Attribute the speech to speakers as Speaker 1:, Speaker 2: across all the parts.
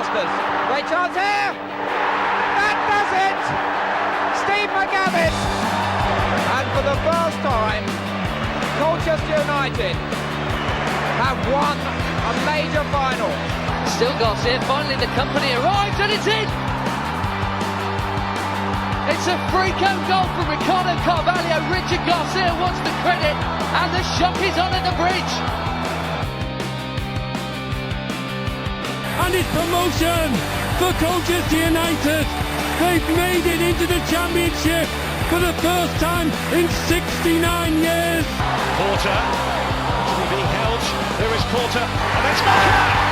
Speaker 1: youngsters. Great chance here. That does it. Steve McGavin. And for the first time, Colchester United have won a major final.
Speaker 2: Still Garcia, finally the company arrives and it's in! It's a freak-out goal from Ricardo Carvalho. Richard Garcia wants the credit and the shock is on at the bridge.
Speaker 3: And it's promotion for Colchester United. They've made it into the Championship for the first time in 69 years.
Speaker 4: Porter, being held, there is Porter, and that's Maka!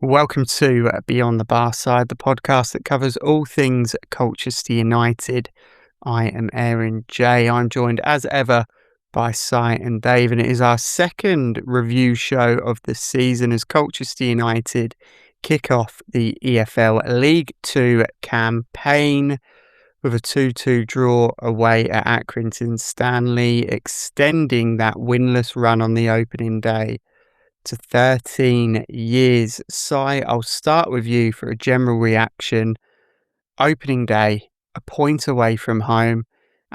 Speaker 5: Welcome to Beyond the Barside, the podcast that covers all things Colchester United. I am Aaron J. I'm joined as ever by Si and Dave, and it is our second review show of the season as Colchester United kick off the EFL League 2 campaign with a 2-2 draw away at Accrington Stanley, extending that winless run on the opening day to 13 years. Si, I'll start with you for a general reaction. Opening day, a point away from home,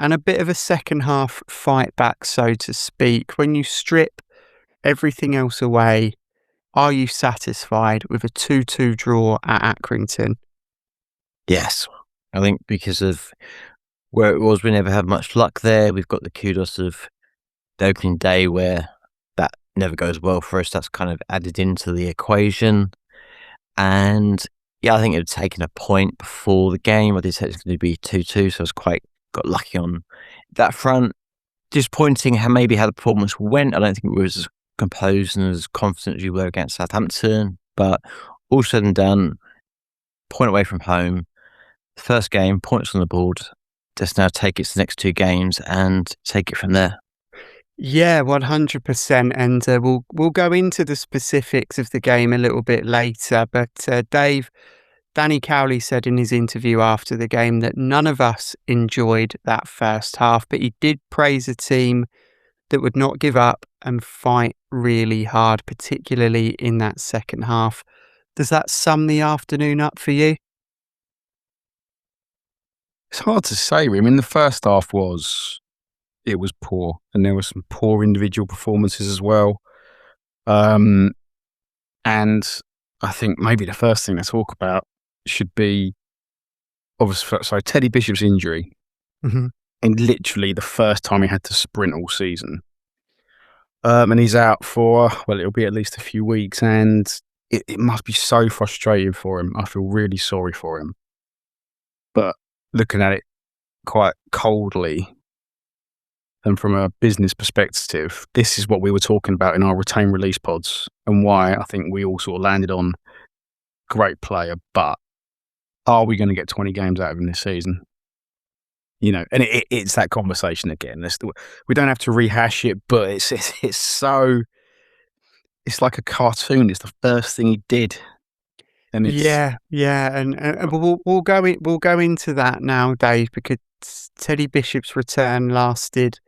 Speaker 5: and a bit of a second half fight back, so to speak. When you strip everything else away, are you satisfied with a 2-2 draw at Accrington?
Speaker 6: Yes. I think because of where it was, we never had much luck there. We've got the kudos of the opening day where that never goes well for us. That's kind of added into the equation. And yeah, I think it had taken a point before the game. I did say it's going to be 2-2, so I was got lucky on that front. Disappointing how the performance went. I don't think it was as composed and as confident as you were against Southampton, but all said and done, point away from home. First game, points on the board. Just now take its next two games and take it from there.
Speaker 5: Yeah, 100%. And we'll go into the specifics of the game a little bit later. But Dave, Danny Cowley said in his interview after the game that none of us enjoyed that first half, but he did praise a team that would not give up and fight really hard, particularly in that second half. Does that sum the afternoon up for you?
Speaker 7: It's hard to say. I mean, the first half was poor, and there were some poor individual performances as well. And I think maybe the first thing to talk about should be, obviously, so Teddy Bishop's injury, and literally the first time he had to sprint all season. And he's out for, well, it'll be at least a few weeks, and it must be so frustrating for him. I feel really sorry for him. But looking at it quite coldly, and from a business perspective, this is what we were talking about in our retain release pods, and why I think we all sort of landed on great player, but are we going to get 20 games out of him this season? You know, and it's that conversation again. We don't have to rehash it, but it's so, it's like a cartoon. It's the first thing he did. And
Speaker 5: yeah, and we'll go into that now, Dave, because Teddy Bishop's return lasted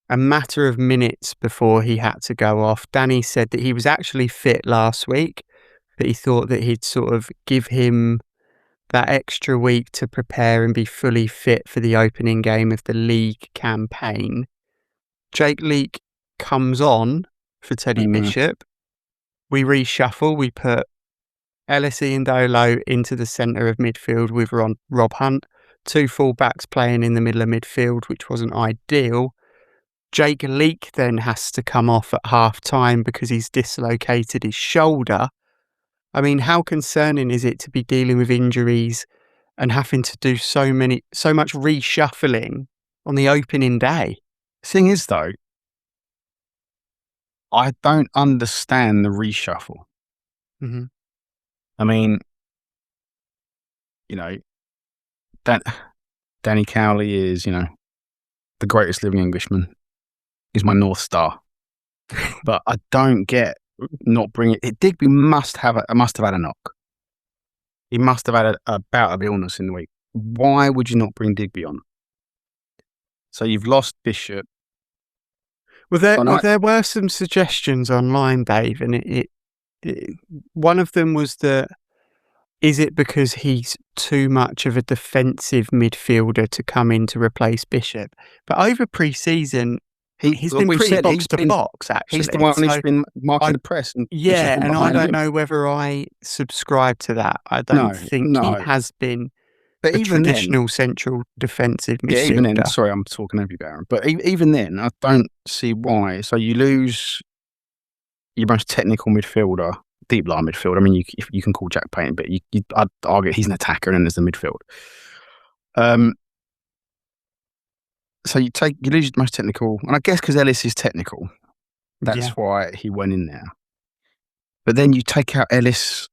Speaker 5: a matter of minutes before he had to go off. Danny said that he was actually fit last week, but he thought that he'd sort of give him that extra week to prepare and be fully fit for the opening game of the league campaign. Jake Leake comes on for Teddy Bishop. We reshuffle. We put Ellis Iandolo into the centre of midfield with Rob Hunt. Two full-backs playing in the middle of midfield, which wasn't ideal. Jake Leake then has to come off at half-time because he's dislocated his shoulder. I mean, how concerning is it to be dealing with injuries and having to do so much reshuffling on the opening day?
Speaker 7: Thing is, though, I don't understand the reshuffle. I mean, you know, Danny Cowley is, you know, the greatest living Englishman. He's my North Star. But I don't get not bringing it. Digby must have had a knock. He must have had a bout of illness in the week. Why would you not bring Digby on? So you've lost Bishop.
Speaker 5: There were some suggestions online, Dave, and one of them was that, is it because he's too much of a defensive midfielder to come in to replace Bishop? But over pre-season, he's been pretty box to box, actually.
Speaker 7: He's the one who's been marking the press. And
Speaker 5: I don't know whether I subscribe to that. I don't think he has been a traditional central defensive midfielder.
Speaker 7: Yeah, even then, sorry, I'm talking over you, Baron. But even then, I don't see why. So you lose your most technical midfielder, deep line midfielder. I mean, you can call Jack Payne, but I'd argue he's an attacker and then there's the midfield. So you lose your most technical, and I guess because Ellis is technical, that's why he went in there. But then you take out Ellis,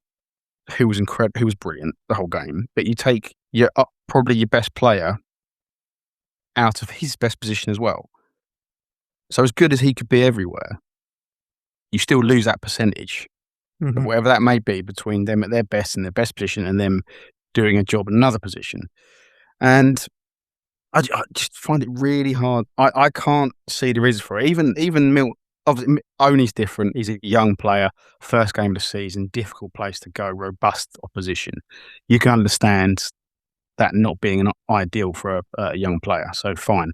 Speaker 7: who was incredible, who was brilliant the whole game, but you take probably your best player out of his best position as well. So as good as he could be everywhere, you still lose that percentage, whatever that may be, between them at their best in their best position and them doing a job in another position. And I just find it really hard. I can't see the reason for it. Even Milt, obviously, Oney's different. He's a young player, first game of the season, difficult place to go, robust opposition. You can understand that not being an ideal for a young player, so fine.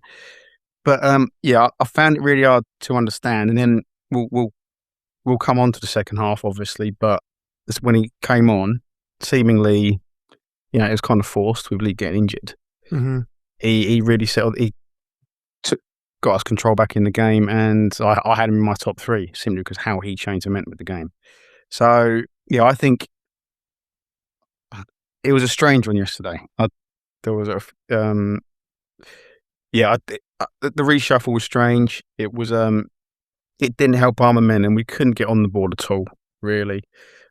Speaker 7: But I found it really hard to understand. And then we'll come on to the second half, obviously. But when he came on, seemingly, it was kind of forced with Lee getting injured. Mm-hmm. He really settled. He got us control back in the game, and I had him in my top three simply because how he changed the momentum with the game. So I think it was a strange one yesterday. The reshuffle was strange. It was it didn't help our momentum. We couldn't get on the board at all. Really,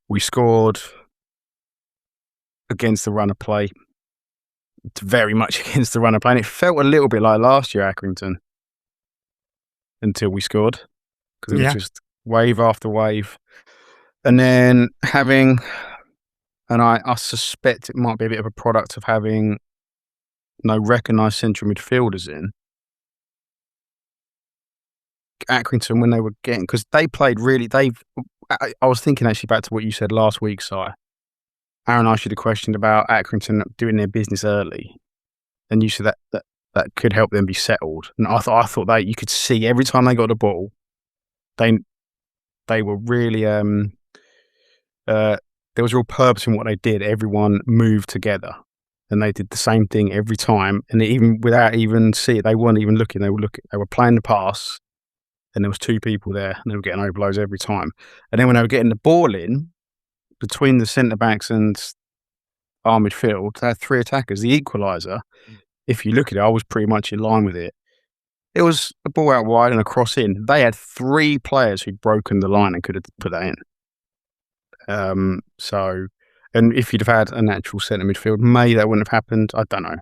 Speaker 7: we scored against the run of play. Very much against the run of play. And it felt a little bit like last year, Accrington, until we scored. Because it was just wave after wave. And then I suspect it might be a bit of a product of having no recognised central midfielders in. Accrington, when they were getting, because they played really, I was thinking actually back to what you said last week, Si. Aaron asked you the question about Accrington doing their business early, and you said that could help them be settled. And I thought that you could see every time they got the ball, they were really there was real purpose in what they did. Everyone moved together, and they did the same thing every time. And even without even see it, they weren't even looking. They were playing the pass, and there was two people there, and they were getting overloads every time. And then when they were getting the ball in, between the centre-backs and our midfield, they had three attackers. The equaliser, if you look at it, I was pretty much in line with it. It was a ball out wide and a cross in. They had three players who'd broken the line and could have put that in. And if you'd have had a natural centre midfield, maybe that wouldn't have happened. I don't know.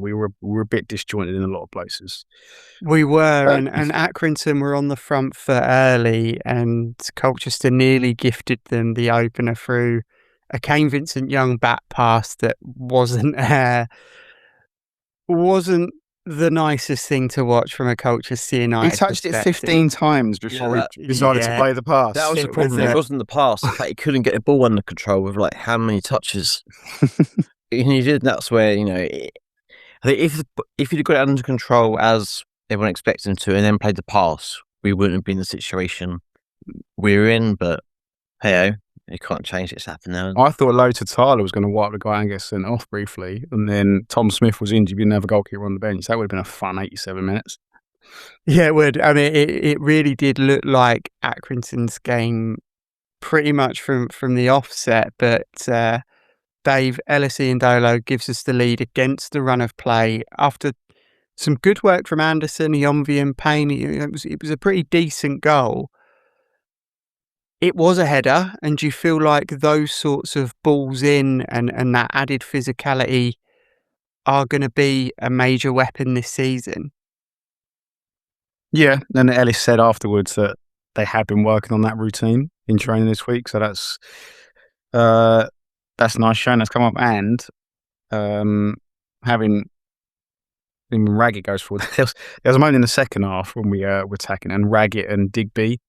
Speaker 7: We were a bit disjointed in a lot of places.
Speaker 5: We were, and Accrington were on the front foot early, and Colchester nearly gifted them the opener through a Kane Vincent-Young back pass that wasn't the nicest thing to watch from a Colchester United.
Speaker 7: He touched it 15 times before he decided to play the pass.
Speaker 6: That was the problem. It wasn't the pass. In fact, he couldn't get the ball under control with how many touches. And he did. That's where I think if he'd got it under control as everyone expected him to, and then played the pass, we wouldn't have been in the situation we're in. But hey, you can't change it. It's happened now.
Speaker 7: I thought Lota Tyler was going to wipe the guy and get sent off briefly, and then Tom Smith was injured. We didn't have a goalkeeper on the bench. That would have been a fun 87 minutes.
Speaker 5: Yeah, it would. I mean, it really did look like Accrington's game pretty much from the offset, but Dave, LSE Ndolo gives us the lead against the run of play after some good work from Anderson, Yomvi and Payne. It was a pretty decent goal. It was a header, and do you feel like those sorts of balls in and that added physicality are going to be a major weapon this season?
Speaker 7: Yeah, and Ellis said afterwards that they had been working on that routine in training this week, so that's nice. Showing that's come up, and having when Raggett goes forward. There was a moment in the second half when we were attacking, and Raggett and Digby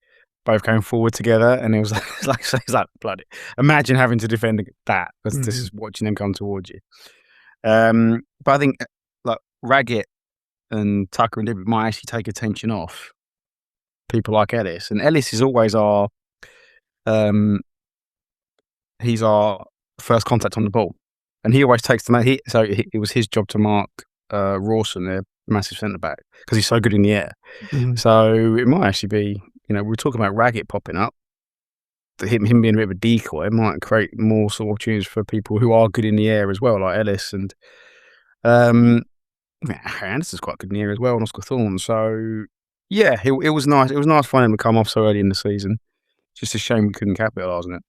Speaker 7: both came forward together, and it was like bloody. Imagine having to defend that, because this is watching them come towards you. But I think like Raggett and Tucker and Digby might actually take attention off people like Ellis, and Ellis is always he's our first contact on the ball, and he always takes the it was his job to mark Rawson, their massive centre back, because he's so good in the air. So it might actually be, we're talking about Raggett popping up, him being a bit of a decoy might create more sort of opportunities for people who are good in the air as well, like Ellis, and Anderson's quite good in the air as well, and Oscar Thorne. So yeah, it was nice. It was nice finding him to come off so early in the season. Just a shame we couldn't capitalise on it.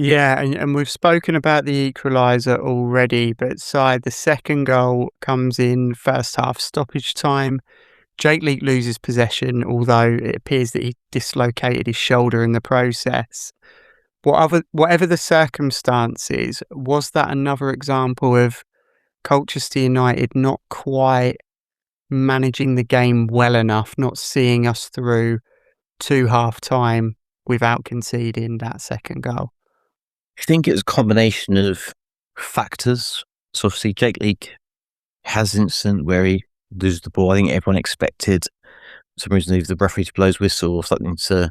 Speaker 5: Yeah, and we've spoken about the equaliser already, but the second goal comes in first half stoppage time. Jake Leake loses possession, although it appears that he dislocated his shoulder in the process. Whatever the circumstances, was that another example of Colchester United not quite managing the game well enough, not seeing us through to half-time without conceding that second goal?
Speaker 6: I think it's a combination of factors. So obviously Jake Leake has an incident where he loses the ball. I think everyone expected, for some reason, either the referee to blow his whistle or something to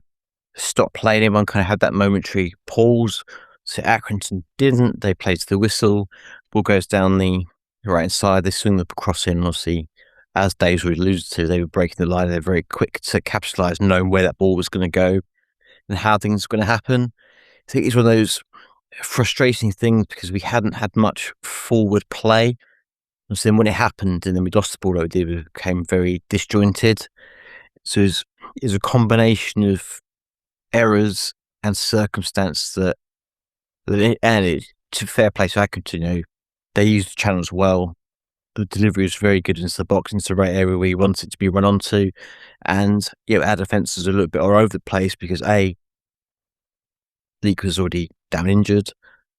Speaker 6: stop playing. Everyone kind of had that momentary pause. So Accrington didn't. They played to the whistle. Ball goes down the right-hand side. They swing the cross in. Obviously, as Dave's already alluded to, they were breaking the line. They're very quick to capitalise, knowing where that ball was going to go and how things were going to happen. I think it's one of those frustrating things because we hadn't had much forward play. And so then when it happened and then we lost the ball, it became very disjointed. So it's a combination of errors and circumstance to fair play to Accrington, they used the channels well. The delivery was very good into the box, into the right area where you want it to be run onto. And our defence was a little bit all over the place because Leake was already down injured,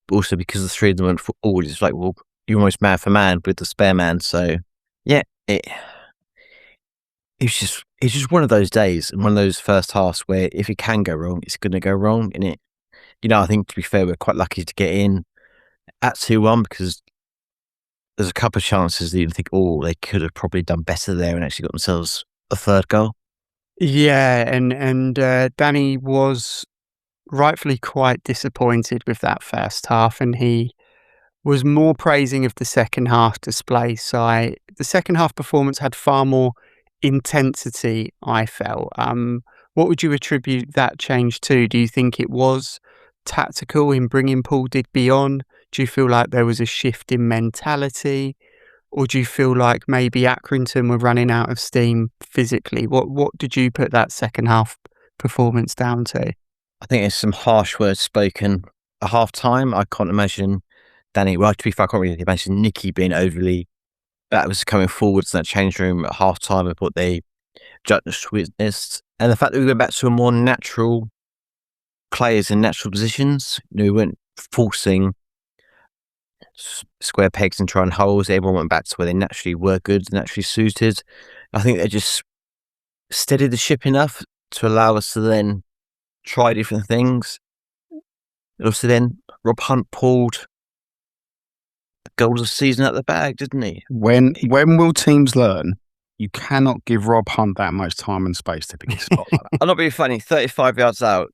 Speaker 6: but also because the three of them went forward, it's like, well, you're almost man for man with the spare man. So yeah, it's just one of those days and one of those first halves where if it can go wrong, it's going to go wrong. And I think, to be fair, we're quite lucky to get in at 2-1 because there's a couple of chances that you think, they could have probably done better there and actually got themselves a third goal.
Speaker 5: Yeah, and Danny was rightfully quite disappointed with that first half, and he was more praising of the second half display. So the second half performance had far more intensity, I felt. What would you attribute that change to? Do you think it was tactical in bringing Paul Digby on? Do you feel like there was a shift in mentality? Or do you feel like maybe Accrington were running out of steam physically? What did you put that second half performance down to?
Speaker 6: I think there's some harsh words spoken at half time. I can't imagine Danny, to be fair, I can't really imagine Nicky being that was coming forwards in that change room at half time of what they just witnessed. And the fact that we went back to a more natural players in natural positions, we weren't forcing square pegs and trying holes. Everyone went back to where they naturally were good, naturally suited. I think they just steadied the ship enough to allow us to then try different things. Also then Rob Hunt pulled the goal of the season out of the bag, didn't he?
Speaker 7: When will teams learn you cannot give Rob Hunt that much time and space to pick his spot like that?
Speaker 6: I'm not being funny, 35 yards out.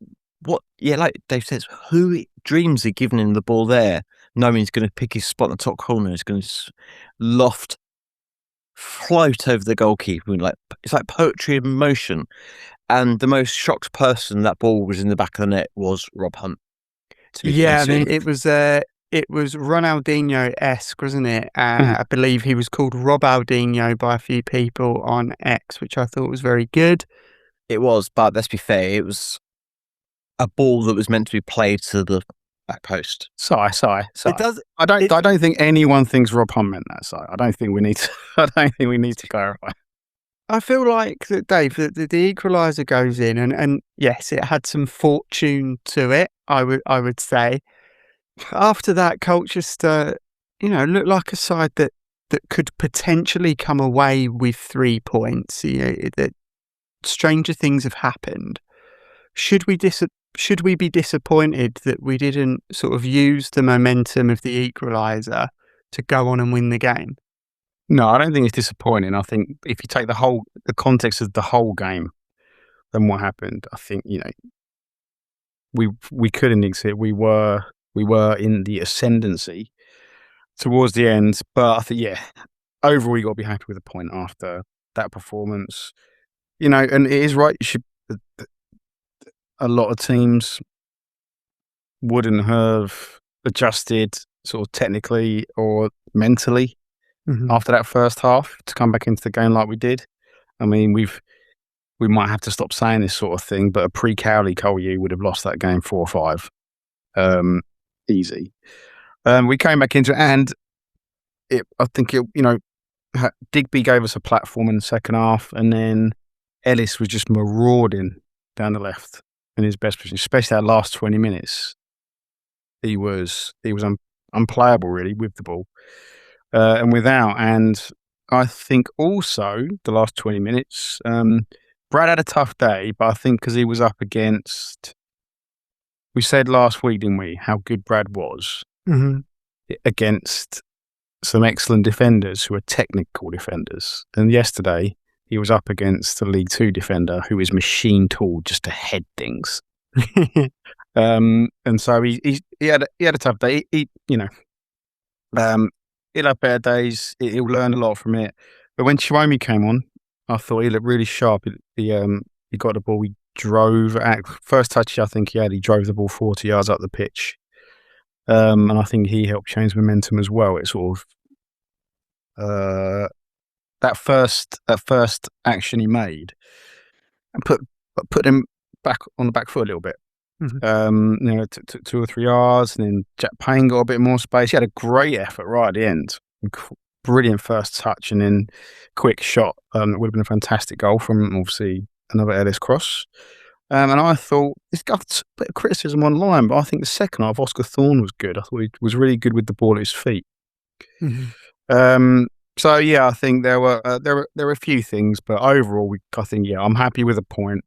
Speaker 6: Like Dave says, who dreams of giving him the ball there, knowing he's going to pick his spot in the top corner, he's going to float over the goalkeeper. It's like poetry in motion. And the most shocked person that ball was in the back of the net was Rob Hunt.
Speaker 5: Yeah, I mean, it was Ronaldinho-esque, wasn't it? I believe he was called Robaldinho by a few people on X, which I thought was very good.
Speaker 6: It was, but let's be fair, it was a ball that was meant to be played to the back post.
Speaker 7: Sigh.
Speaker 6: It does.
Speaker 7: I don't think anyone thinks Rob Hunt meant that. So I don't think we need to clarify.
Speaker 5: I feel like that, Dave, that the equaliser goes in, and yes, it had some fortune to it. I would say. After that, Colchester, looked like a side that that could potentially come away with 3 points. That stranger things have happened. Should we be disappointed that we didn't sort of use the momentum of the equaliser to go on and win the game?
Speaker 7: No, I don't think it's disappointing. I think if you take the context of the whole game, then what happened, I think, we couldn't exit. We were in the ascendancy towards the end, but I think, overall, you got to be happy with a point after that performance. And it is right. A lot of teams wouldn't have adjusted sort of technically or mentally after that first half to come back into the game like we did. I mean, we might have to stop saying this sort of thing, but a pre-Cowley Colchester would have lost that game 4-5, easy. We came back into it, and I think Digby gave us a platform in the second half, and then Ellis was just marauding down the left in his best position, especially that last 20 minutes. He was unplayable really with the ball and without. And I think also the last 20 minutes, Brad had a tough day, but I think because he was up against, we said last week, didn't we, how good Brad was against some excellent defenders who are technical defenders. And yesterday he was up against a League Two defender who is machine tooled just to head things. And so he had a tough day. He'll have better days. He'll learn a lot from it. But when Chiwami came on, I thought he looked really sharp. He got the ball. He drove. First touch I think he drove the ball 40 yards up the pitch. And I think he helped change momentum as well. It sort of that first action he made and put him back on the back foot a little bit. 2 or 3 yards, and then Jack Payne got a bit more space. He had a great effort right at the end. Brilliant first touch, and then quick shot. It would have been a fantastic goal from obviously another Ellis cross. And I thought, it's got a bit of criticism online, but I think the second half, Oscar Thorne was good. I thought he was really good with the ball at his feet. So I think there were a few things, but overall, I'm happy with a point,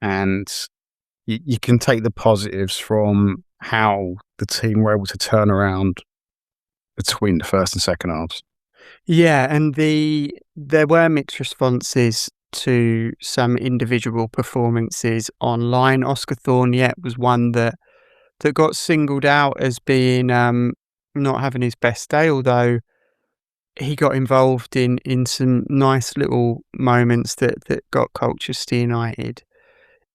Speaker 7: and you can take the positives from how the team were able to turn around between the first and second halves.
Speaker 5: Yeah, and there were mixed responses to some individual performances online. Oscar Thorne was one that got singled out as being not having his best day, although he got involved in some nice little moments that got Colchester United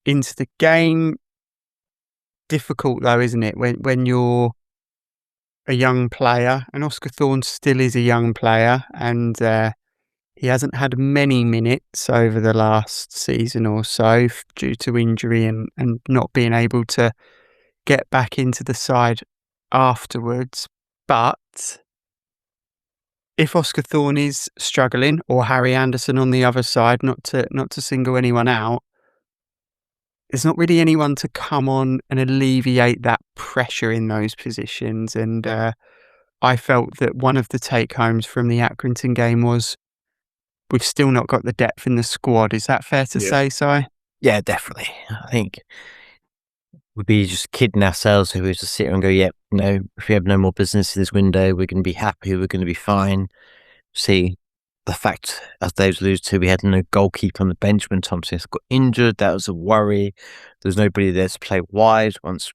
Speaker 5: into the game. Difficult though, isn't it, when you're a young player, and Oscar Thorne still is a young player, and he hasn't had many minutes over the last season or so due to injury and not being able to get back into the side afterwards. But if Oscar Thorne is struggling, or Harry Anderson on the other side, not to single anyone out, there's not really anyone to come on and alleviate that pressure in those positions. And I felt that one of the take-homes from the Accrington game was we've still not got the depth in the squad. Is that fair to say, Si?
Speaker 6: Yeah, definitely. I think we'd be just kidding ourselves if we just sit here and go, if we have no more business in this window, we're going to be happy, we're going to be fine. See, the fact, as Dave's alluded to, we had no goalkeeper on the bench when Tom Smith got injured. That was a worry. There's nobody there to play wide. Once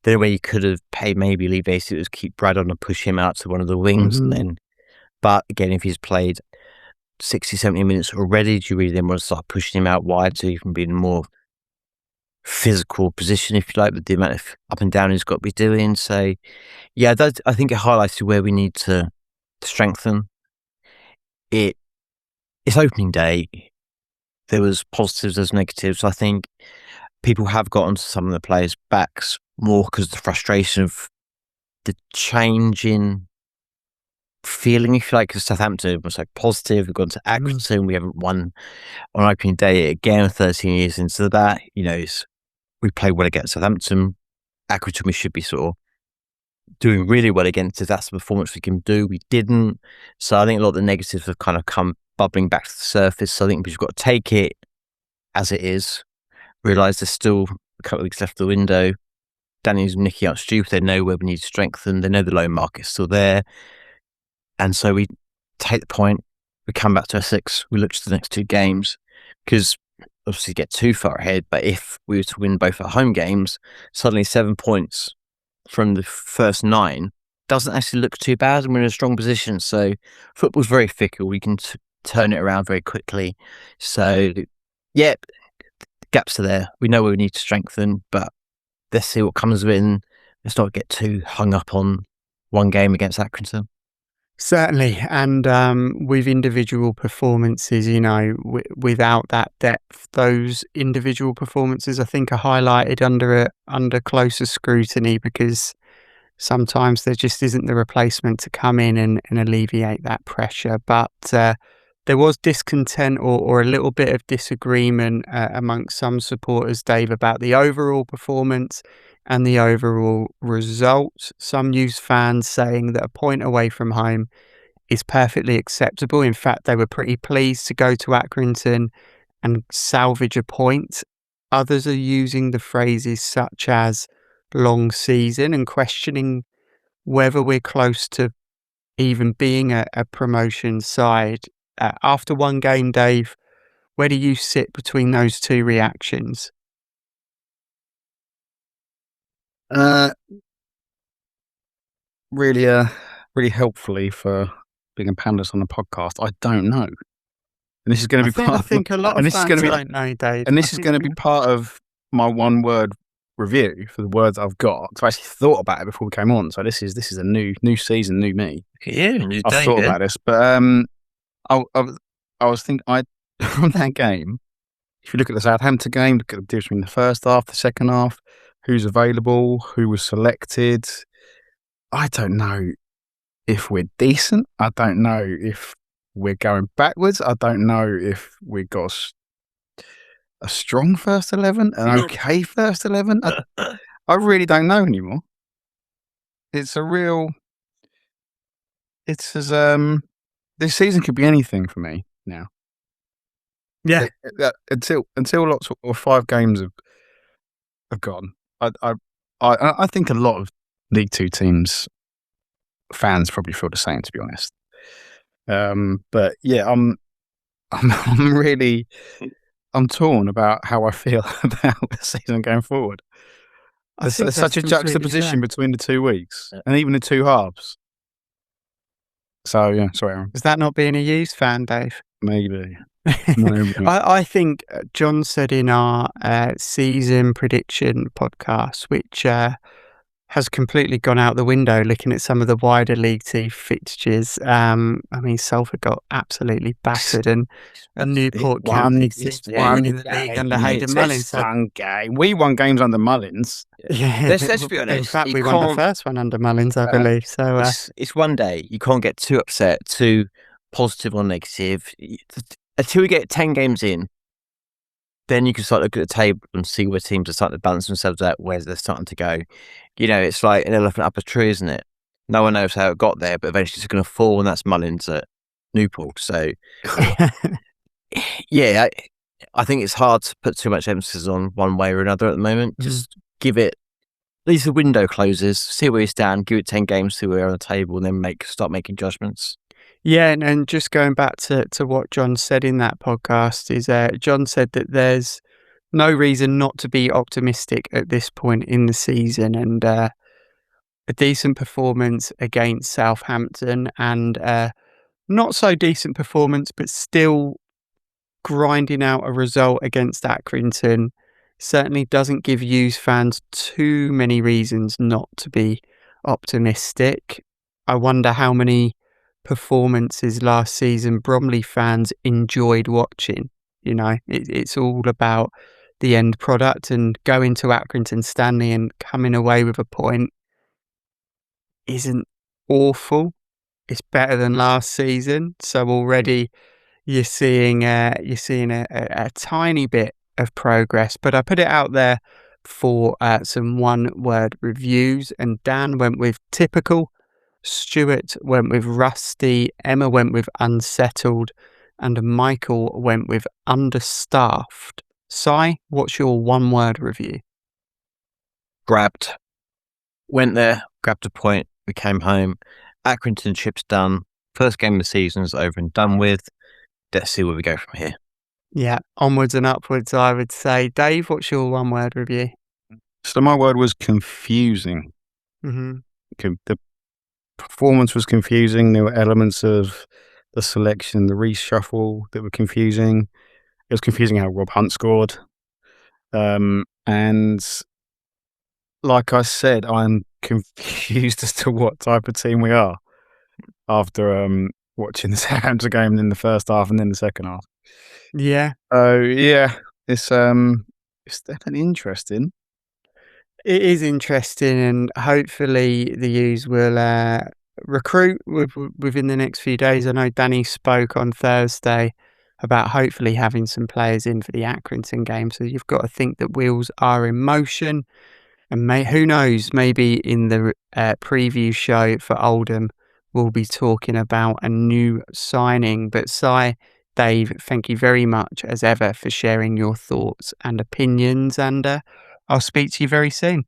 Speaker 6: the only way you could have paid maybe Lee basically was keep Brad on and push him out to one of the wings. And then, but again, if he's played 60, 70 minutes already, do you really then want to start pushing him out wide so he can be in a more physical position, if you like, with the amount of up and down he's got to be doing? So, I think it highlights where we need to strengthen. It's opening day. There was positives, there's negatives. I think people have got onto some of the players' backs more because of the frustration of the change in feeling, if you like. Because Southampton was like positive. We've gone to Accrington. We haven't won on opening day again 13 years into that. We play well against Southampton. Accrington, we should be sort of doing really well against us. That's the performance we can do. We didn't. So I think a lot of the negatives have kind of come bubbling back to the surface. So I think we've got to take it as it is, realise there's still a couple of weeks left of the window. Danny's and Nicky aren't stupid. They know where we need to strengthen. They know the loan market's still there. And so we take the point. We come back to Essex. We look to the next 2 games because obviously get too far ahead. But if we were to win both our home games, suddenly 7 points from the first 9 doesn't actually look too bad, and we're in a strong position. So football's very fickle. We can turn it around very quickly. So yeah, the gaps are there. We know where we need to strengthen, but let's see what comes of it, and let's not get too hung up on one game against Accrington.
Speaker 5: Certainly, and with individual performances, without that depth, those individual performances, I think, are highlighted under closer scrutiny, because sometimes there just isn't the replacement to come in and alleviate that pressure. But there was discontent or a little bit of disagreement amongst some supporters, Dave, about the overall performance and the overall result. Some Youths fans saying that a point away from home is perfectly acceptable. In fact, they were pretty pleased to go to Accrington and salvage a point. Others are using the phrases such as long season and questioning whether we're close to even being a promotion side. After one game, Dave, where do you sit between those two reactions?
Speaker 7: Really helpfully for being a panelist on a podcast. I don't know, and this is going to be
Speaker 5: I think a lot of fans don't know, Dave.
Speaker 7: And this is going to be part of my one-word review for the words I've got. So I actually thought about it before we came on. So this is a new season, new me.
Speaker 6: Yeah,
Speaker 7: I've thought about this, but I was thinking from that game. If you look at the Southampton game, look at the difference between the first half, the second half, who's available, who was selected. I don't know if we're decent. I don't know if we're going backwards. I don't know if we got a strong first 11, an okay first 11. I really don't know anymore. It's this season could be anything for me now.
Speaker 5: Yeah.
Speaker 7: Until lots of 5 games have gone. I think a lot of League 2 teams fans probably feel the same, to be honest. But yeah, I'm torn about how I feel about the season going forward. There's such a juxtaposition between the 2 weeks and even the 2 halves. So yeah, sorry, Aaron.
Speaker 5: Is that not being a Youths fan, Dave?
Speaker 7: Maybe.
Speaker 5: I think John said in our season prediction podcast, which has completely gone out the window looking at some of the wider League 2 fixtures. I mean, Salford got absolutely battered, and Newport County won in the league under Hayden Mullins.
Speaker 7: One game. We won games under Mullins.
Speaker 5: Yeah,
Speaker 6: let's be honest.
Speaker 5: In fact, we won the first one under Mullins, I believe. So
Speaker 6: it's one day. You can't get too upset, too positive or negative. Until we get 10 games in, then you can start looking at the table and see where teams are starting to balance themselves out, where they're starting to go. It's like an elephant up a tree, isn't it? No one knows how it got there, but eventually it's going to fall, and that's Mullins at Newport. So, yeah, I think it's hard to put too much emphasis on one way or another at the moment. Just give it, at least the window closes, see where you stand, give it 10 games, see where you're on the table, and then start making judgments.
Speaker 5: Yeah, and just going back to what John said in that podcast is John said that there's no reason not to be optimistic at this point in the season, and a decent performance against Southampton and not so decent performance, but still grinding out a result against Accrington certainly doesn't give Youths fans too many reasons not to be optimistic. I wonder how many performances last season Bromley fans enjoyed watching. It's all about the end product, and going to Accrington Stanley and coming away with a point isn't awful. It's better than last season. So already you're seeing a tiny bit of progress. But I put it out there for some one-word reviews, and Dan went with typical, Stuart went with rusty, Emma went with unsettled, and Michael went with understaffed. Si, what's your one-word review?
Speaker 6: Grabbed. Went there, grabbed a point, we came home. Accrington ship's done. First game of the season is over and done with. Let's see where we go from here.
Speaker 5: Yeah, onwards and upwards, I would say. Dave, what's your one-word review?
Speaker 7: So my word was confusing.
Speaker 5: Mm-hmm.
Speaker 7: The performance was confusing. There were elements of the selection, the reshuffle that were confusing. It was confusing how Rob Hunt scored. And like I said, I'm confused as to what type of team we are after watching the Southampton game in the first half and then the second half.
Speaker 5: Yeah.
Speaker 7: Oh yeah, it's definitely interesting.
Speaker 5: It is interesting, and hopefully the U's will recruit within the next few days. I know Danny spoke on Thursday about hopefully having some players in for the Accrington game, so you've got to think that wheels are in motion. And who knows, maybe in the preview show for Oldham, we'll be talking about a new signing. But Si, Dave, thank you very much as ever for sharing your thoughts and opinions, and I'll speak to you very soon.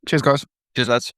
Speaker 7: Cheers, guys.
Speaker 6: Cheers, lads.